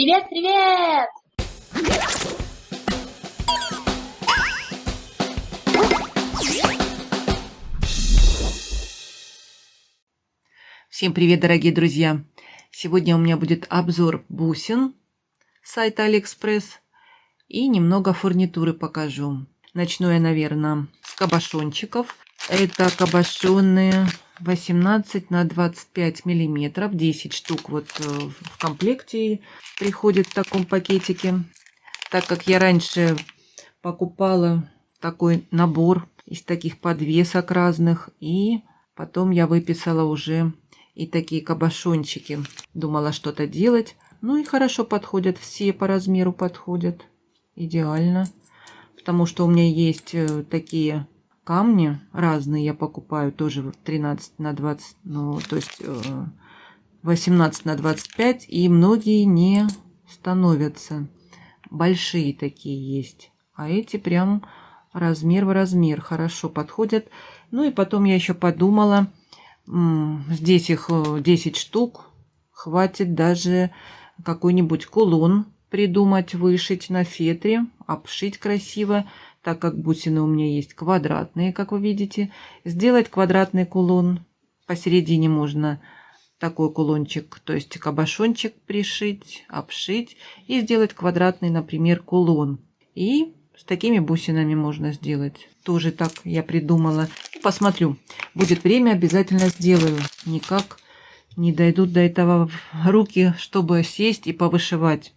Привет, привет! Всем привет, дорогие друзья! Сегодня у меня будет обзор бусин с сайта AliExpress и немного фурнитуры покажу. Начну я, наверное, с кабошончиков. Это кабошоны 18 на 25 миллиметров, 10 штук вот в комплекте приходит в таком пакетике. Так как я раньше покупала такой набор из таких подвесок разных, и потом я выписала уже и такие кабошончики. Думала что-то делать. Ну и хорошо подходят. Все по размеру подходят. Идеально. Потому что у меня есть такие камни разные. Я покупаю тоже 13 на 20. Ну, то есть 18 на 25. И многие не становятся. Большие такие есть. А эти прям размер в размер. Хорошо подходят. Ну и потом я еще подумала. Здесь их 10 штук. Хватит даже какой-нибудь кулон придумать, вышить на фетре, обшить красиво, так как бусины у меня есть квадратные, как вы видите. Сделать квадратный кулон. Посередине можно такой кулончик, то есть кабошончик пришить, обшить и сделать квадратный, например, кулон. И с такими бусинами можно сделать. Тоже так я придумала. Посмотрю. Будет время, обязательно сделаю. Никак не дойдут до этого руки, чтобы сесть и повышивать.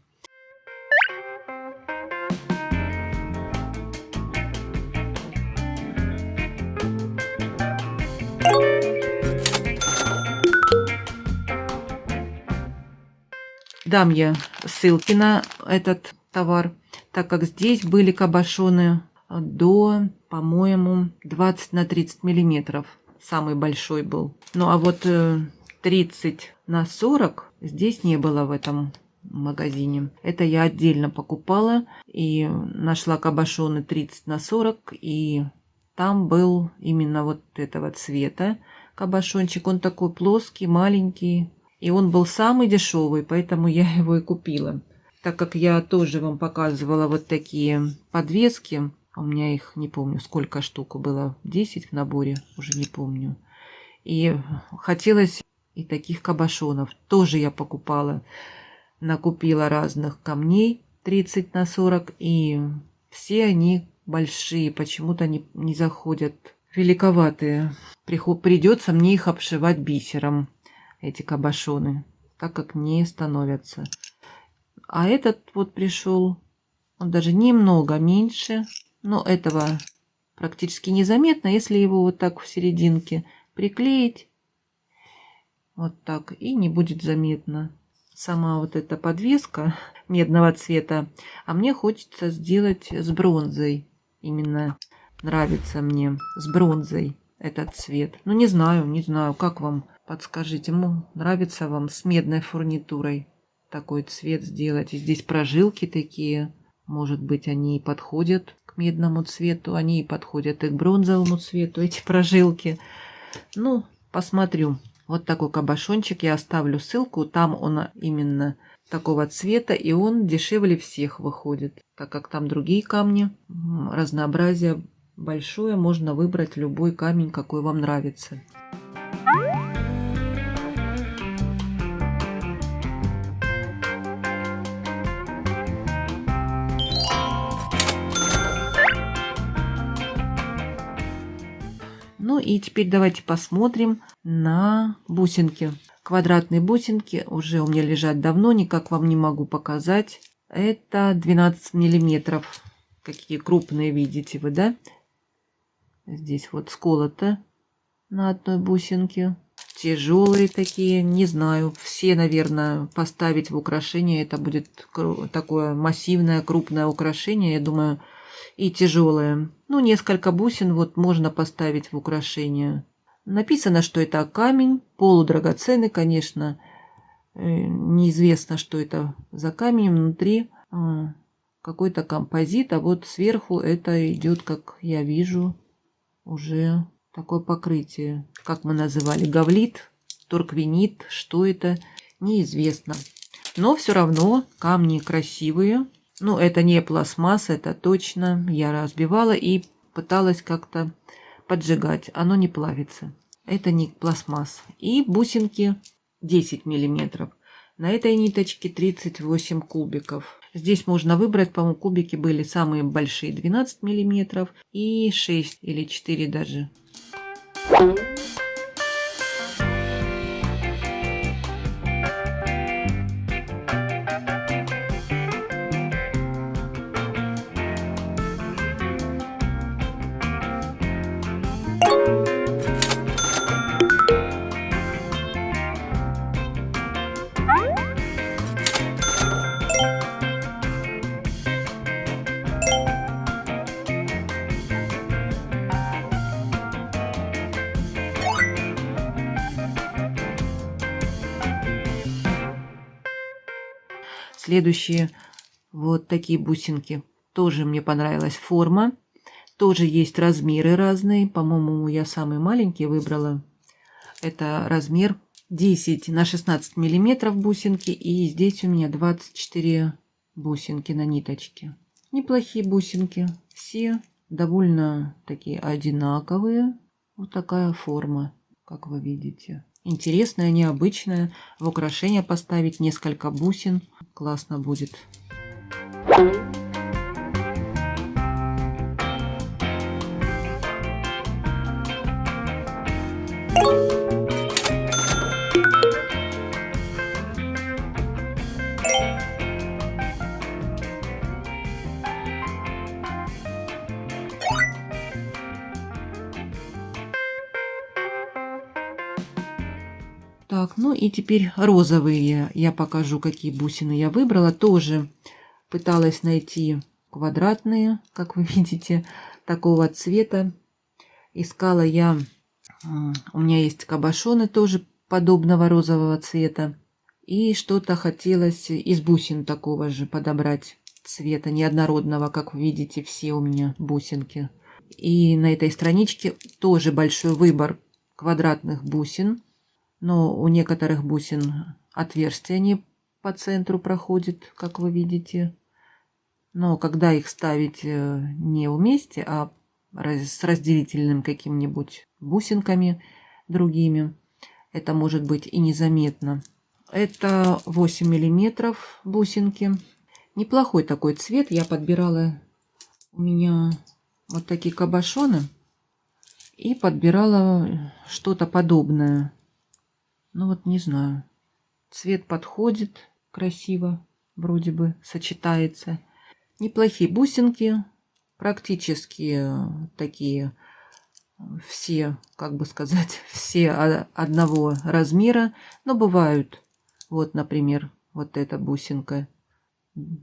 Дам я ссылки на этот товар, так как здесь были кабошоны до, по-моему, 20 на 30 миллиметров. Самый большой был. Ну а вот 30 на 40 здесь не было в этом магазине. Это я отдельно покупала и нашла кабошоны 30 на 40. И там был именно вот этого цвета кабошончик. Он такой плоский, маленький. И он был самый дешевый, поэтому я его и купила. Так как я тоже вам показывала вот такие подвески. У меня их, не помню, сколько штук было. 10 в наборе, уже не помню. И хотелось и таких кабошонов. Тоже я покупала. Накупила разных камней 30 на 40. И все они большие. Почему-то не заходят. Великоватые. Придется мне их обшивать бисером. Эти кабошоны, так как не становятся. А этот вот пришел, он даже немного меньше, но этого практически незаметно, если его вот так в серединке приклеить, вот так, и не будет заметно. Сама вот эта подвеска медного цвета, а мне хочется сделать с бронзой. Именно нравится мне с бронзой этот цвет. Ну, не знаю, как вам. Подскажите, нравится вам с медной фурнитурой такой цвет сделать? И здесь прожилки такие. Может быть, они и подходят к медному цвету. Они и подходят и к бронзовому цвету, эти прожилки. Ну, посмотрю. Вот такой кабошончик. Я оставлю ссылку. Там он именно такого цвета. И он дешевле всех выходит. Так как там другие камни. Разнообразие большое. Можно выбрать любой камень, какой вам нравится. Ну и теперь давайте посмотрим на бусинки. Квадратные бусинки уже у меня лежат давно, никак вам не могу показать. Это 12 миллиметров. Какие крупные, видите вы, да? Здесь вот сколото на одной бусинке. Тяжелые такие, не знаю. Все, наверное, поставить в украшение. Это будет такое массивное, крупное украшение, я думаю. И тяжелые. Ну, несколько бусин вот можно поставить в украшение. Написано, что это камень, полудрагоценный, конечно. Неизвестно, что это за камень. Внутри какой-то композит, а вот сверху это идет, как я вижу, уже такое покрытие. Как мы называли, гавлит, торквинит, что это, неизвестно. Но все равно камни красивые. Ну, это не пластмасса, это точно. Я разбивала и пыталась как-то поджигать. Оно не плавится. Это не пластмасс. И бусинки 10 миллиметров. На этой ниточке 38 кубиков. Здесь можно выбрать, по-моему, кубики были самые большие 12 миллиметров и 6 или 4 даже. Следующие вот такие бусинки. Тоже мне понравилась форма. Тоже есть размеры разные. По-моему, я самый маленький выбрала. Это размер 10 на 16 миллиметров бусинки. И здесь у меня 24 бусинки на ниточке. Неплохие бусинки. Все довольно такие одинаковые. Вот такая форма, как вы видите. Интересная, необычная. В украшение поставить несколько бусин. Классно будет. Так, ну и теперь розовые. Я покажу, какие бусины я выбрала. Тоже пыталась найти квадратные, как вы видите, такого цвета. Искала я, у меня есть кабошоны тоже подобного розового цвета. И что-то хотелось из бусин такого же подобрать цвета, неоднородного, как вы видите, все у меня бусинки. И на этой страничке тоже большой выбор квадратных бусин. Но у некоторых бусин отверстие не по центру проходит, как вы видите. Но когда их ставить не вместе, а с разделительным каким-нибудь бусинками другими, это может быть и незаметно. Это 8 миллиметров бусинки. Неплохой такой цвет. Я подбирала, у меня вот такие кабошоны, и подбирала что-то подобное. Ну вот не знаю. Цвет подходит красиво. Вроде бы сочетается. Неплохие бусинки. Практически такие все, как бы сказать, все одного размера. Но бывают. Вот, например, вот эта бусинка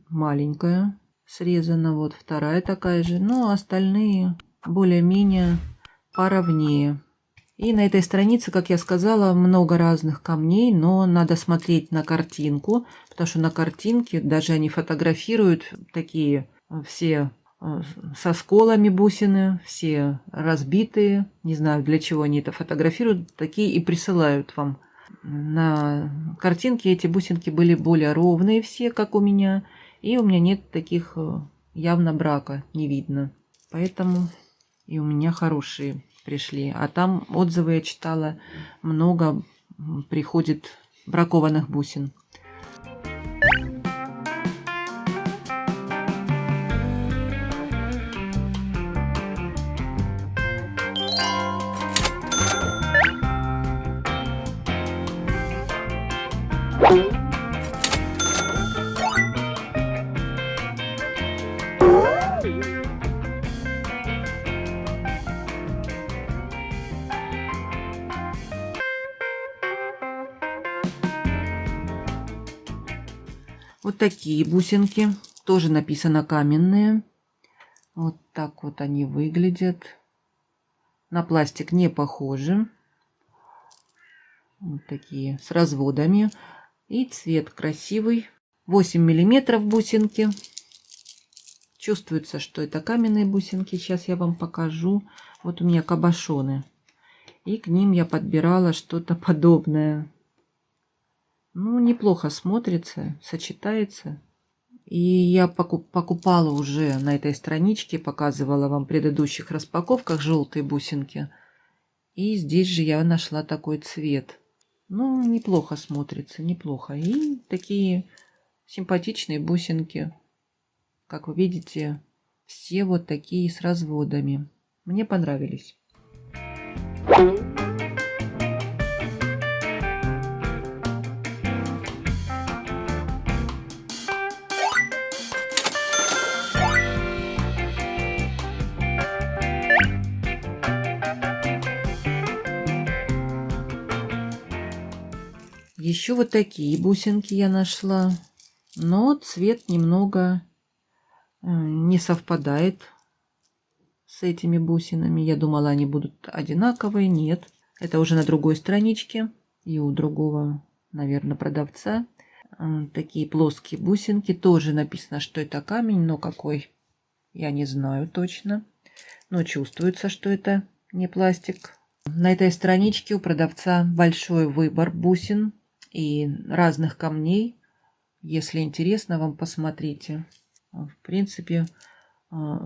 маленькая. Срезана. Вот вторая такая же. Но остальные более-менее поровнее. И на этой странице, как я сказала, много разных камней, но надо смотреть на картинку, потому что на картинке даже они фотографируют такие все со сколами бусины, все разбитые. Не знаю, для чего они это фотографируют, такие и присылают вам. На картинке эти бусинки были более ровные все, как у меня, и у меня нет таких явно брака, не видно. Поэтому и у меня хорошие пришли. А там отзывы я читала, много приходит бракованных бусин. Вот такие бусинки. Тоже написано каменные. Вот так вот они выглядят. На пластик не похожи. Вот такие с разводами. И цвет красивый. 8 миллиметров бусинки. Чувствуется, что это каменные бусинки. Сейчас я вам покажу. Вот у меня кабошоны. И к ним я подбирала что-то подобное. Ну, неплохо смотрится, сочетается. И я покупала уже на этой страничке, показывала вам в предыдущих распаковках желтые бусинки. И здесь же я нашла такой цвет. Ну, неплохо смотрится, неплохо. И такие симпатичные бусинки. Как вы видите, все вот такие с разводами. Мне понравились. Еще вот такие бусинки я нашла, но цвет немного не совпадает с этими бусинами. Я думала, они будут одинаковые. Нет, это уже на другой страничке и у другого, наверное, продавца. Такие плоские бусинки. Тоже написано, что это камень, но какой, я не знаю точно. Но чувствуется, что это не пластик. На этой страничке у продавца большой выбор бусин и разных камней. Если интересно, вам посмотрите. В принципе,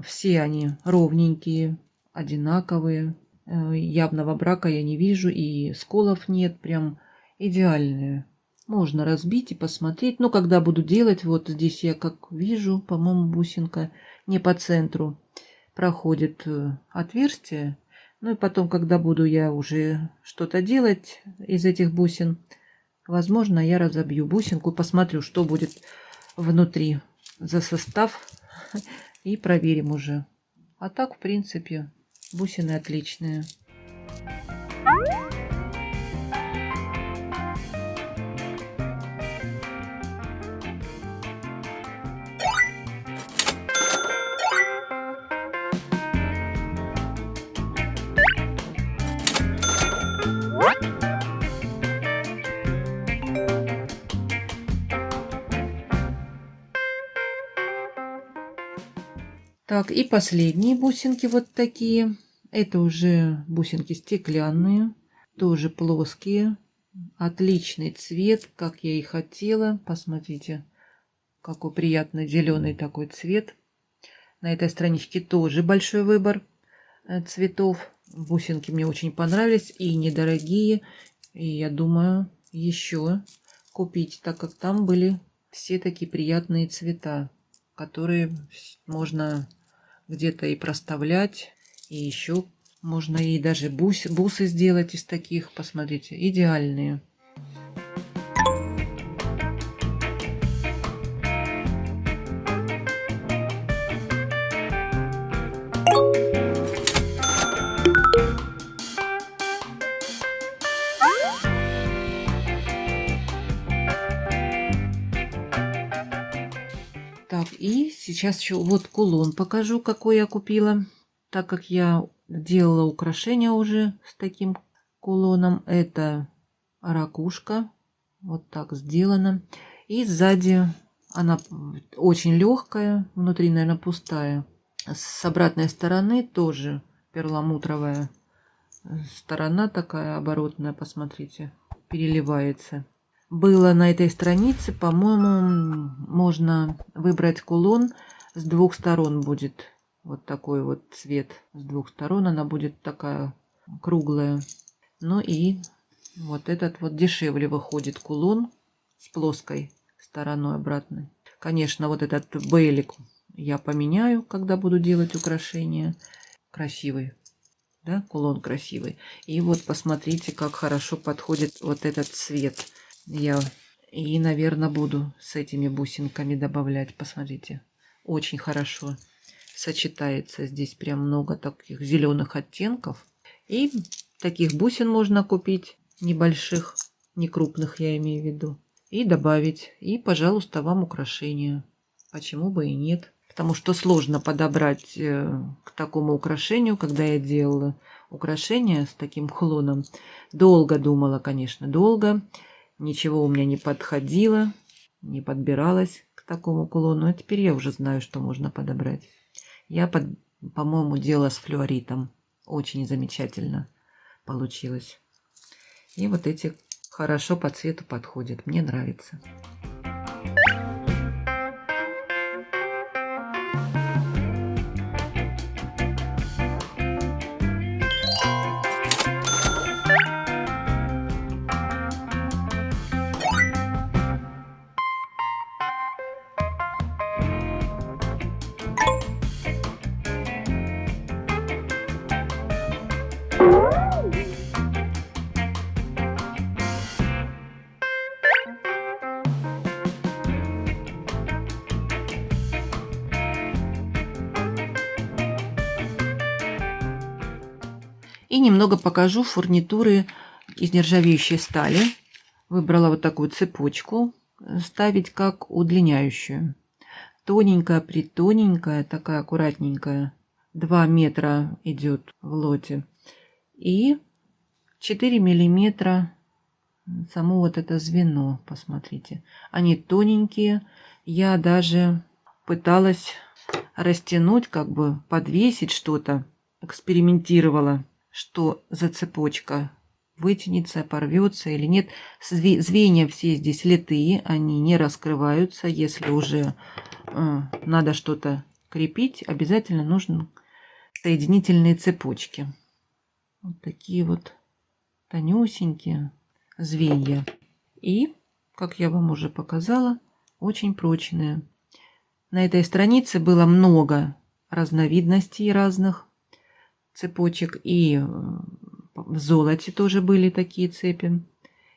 все они ровненькие, одинаковые. Явного брака я не вижу, и сколов нет. Прям идеальные. Можно разбить и посмотреть. Но когда буду делать, вот здесь я как вижу, по-моему, бусинка не по центру проходит отверстие. Ну и потом, когда буду я уже что-то делать из этих бусин, возможно, я разобью бусинку, посмотрю, что будет внутри за состав, и проверим уже. А так, в принципе, бусины отличные. Так, и последние бусинки вот такие. Это уже бусинки стеклянные, тоже плоские. Отличный цвет, как я и хотела. Посмотрите, какой приятный зеленый такой цвет. На этой страничке тоже большой выбор цветов. Бусинки мне очень понравились и недорогие. И я думаю еще купить, так как там были все такие приятные цвета, которые можно где-то и проставлять, и еще можно и даже бусы сделать из таких. Посмотрите, идеальные. Так, и сейчас еще вот кулон покажу, какой я купила. Так как я делала украшения уже с таким кулоном. Это ракушка. Вот так сделана. И сзади она очень легкая. Внутри, наверное, пустая. С обратной стороны тоже перламутровая сторона такая оборотная. Посмотрите, переливается. Было на этой странице, по-моему, можно выбрать кулон с двух сторон будет. Вот такой вот цвет с двух сторон. Она будет такая круглая. Ну и вот этот вот дешевле выходит кулон с плоской стороной обратной. Конечно, вот этот бейлик я поменяю, когда буду делать украшения. Красивый, да, кулон красивый. И вот посмотрите, как хорошо подходит вот этот цвет. Я и, наверное, буду с этими бусинками добавлять. Посмотрите, очень хорошо сочетается. Здесь прям много таких зеленых оттенков. И таких бусин можно купить, небольших, не крупных, я имею в виду. И добавить. И, пожалуйста, вам украшения. Почему бы и нет? Потому что сложно подобрать к такому украшению, когда я делала украшения с таким кулоном. Долго думала, конечно, долго. Ничего у меня не подходило, не подбиралась к такому кулону. А теперь я уже знаю, что можно подобрать. Я, по-моему, делала с флюоритом. Очень замечательно получилось. И вот эти Хорошо по цвету подходит. Мне нравится. И немного покажу фурнитуры из нержавеющей стали. Выбрала вот такую цепочку, ставить как удлиняющую. Тоненькая, притоненькая, такая аккуратненькая. 2 метра идет в лоте. И 4 миллиметра само вот это звено, посмотрите. Они тоненькие. Я даже пыталась растянуть, как бы подвесить что-то. Экспериментировала, что за цепочка вытянется, порвется или нет. Звенья все здесь литые, они не раскрываются. Если уже надо что-то крепить, обязательно нужны соединительные цепочки. Вот такие вот тонюсенькие звенья. И, как я вам уже показала, очень прочные. На этой странице было много разновидностей разных цепочек. И в золоте тоже были такие цепи.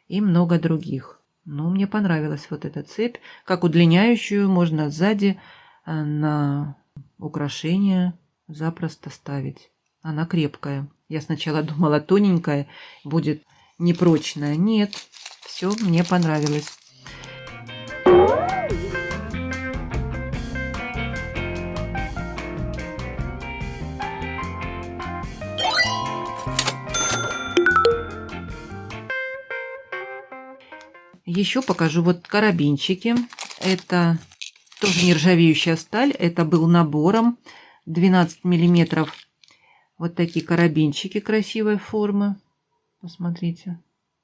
И много других. Но мне понравилась вот эта цепь. Как удлиняющую можно сзади на украшение запросто ставить. Она крепкая. Я сначала думала, тоненькая будет непрочная. Нет, все мне понравилось. Еще покажу вот карабинчики. Это тоже нержавеющая сталь. Это был набором 12 миллиметров. Вот такие карабинчики красивой формы. Посмотрите,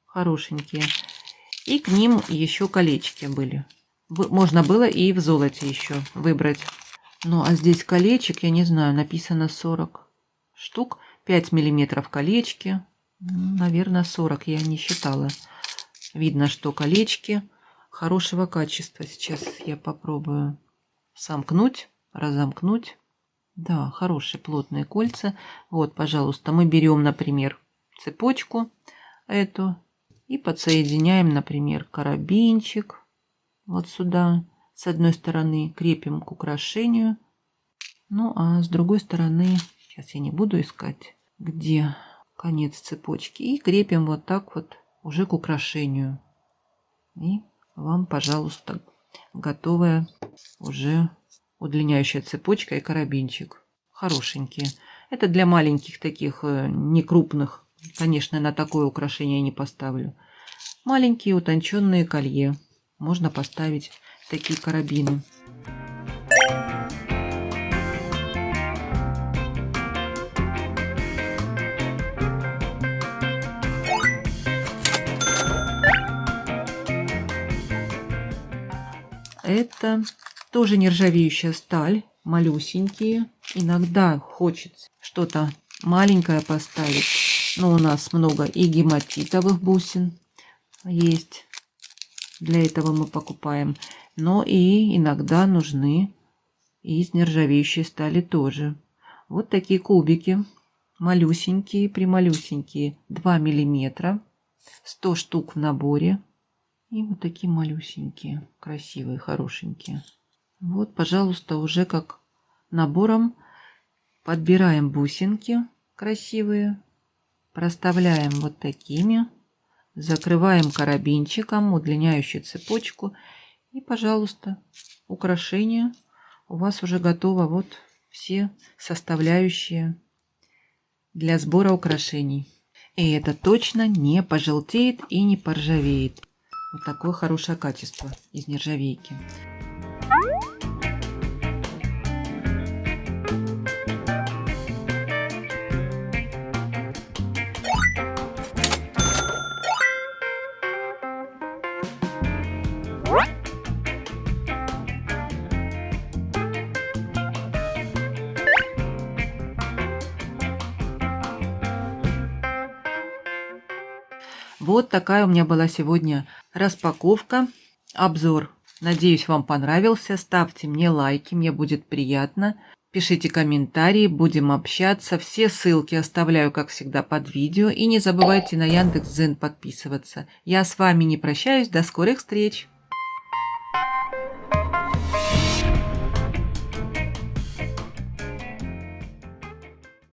хорошенькие. И к ним еще колечки были. Можно было и в золоте еще выбрать. Ну а здесь колечек, я не знаю, написано 40 штук. 5 миллиметров колечки. Наверное, 40, я не считала. Видно, что колечки хорошего качества. Сейчас я попробую сомкнуть, разомкнуть. Да, хорошие плотные кольца. Вот, пожалуйста, мы берем, например, цепочку эту и подсоединяем, например, карабинчик вот сюда. С одной стороны крепим к украшению. Ну, а с другой стороны, сейчас я не буду искать, где конец цепочки. И крепим вот так вот уже к украшению. И вам, пожалуйста, готовая уже удлиняющая цепочка и карабинчик. Хорошенькие. Это для маленьких таких, не крупных. Конечно, на такое украшение я не поставлю. Маленькие утонченные колье. Можно поставить такие карабины. Это тоже нержавеющая сталь, малюсенькие. Иногда хочется что-то маленькое поставить. Но у нас много и гематитовых бусин есть. Для этого мы покупаем. Но и иногда нужны из нержавеющей стали тоже. Вот такие кубики. Малюсенькие, прималюсенькие. 2 миллиметра. 100 штук в наборе. И вот такие малюсенькие, красивые, хорошенькие. Вот, пожалуйста, уже как набором подбираем бусинки красивые. Проставляем вот такими. Закрываем карабинчиком, удлиняющую цепочку. И, пожалуйста, украшение. У вас уже готово вот все составляющие для сбора украшений. И это точно не пожелтеет и не поржавеет. Вот такое хорошее качество из нержавейки. Вот такая у меня была сегодня распаковка, обзор. Надеюсь, вам понравился. Ставьте мне лайки, мне будет приятно. Пишите комментарии, будем общаться. Все ссылки оставляю, как всегда, под видео. И не забывайте на Яндекс.Дзен подписываться. Я с вами не прощаюсь. До скорых встреч!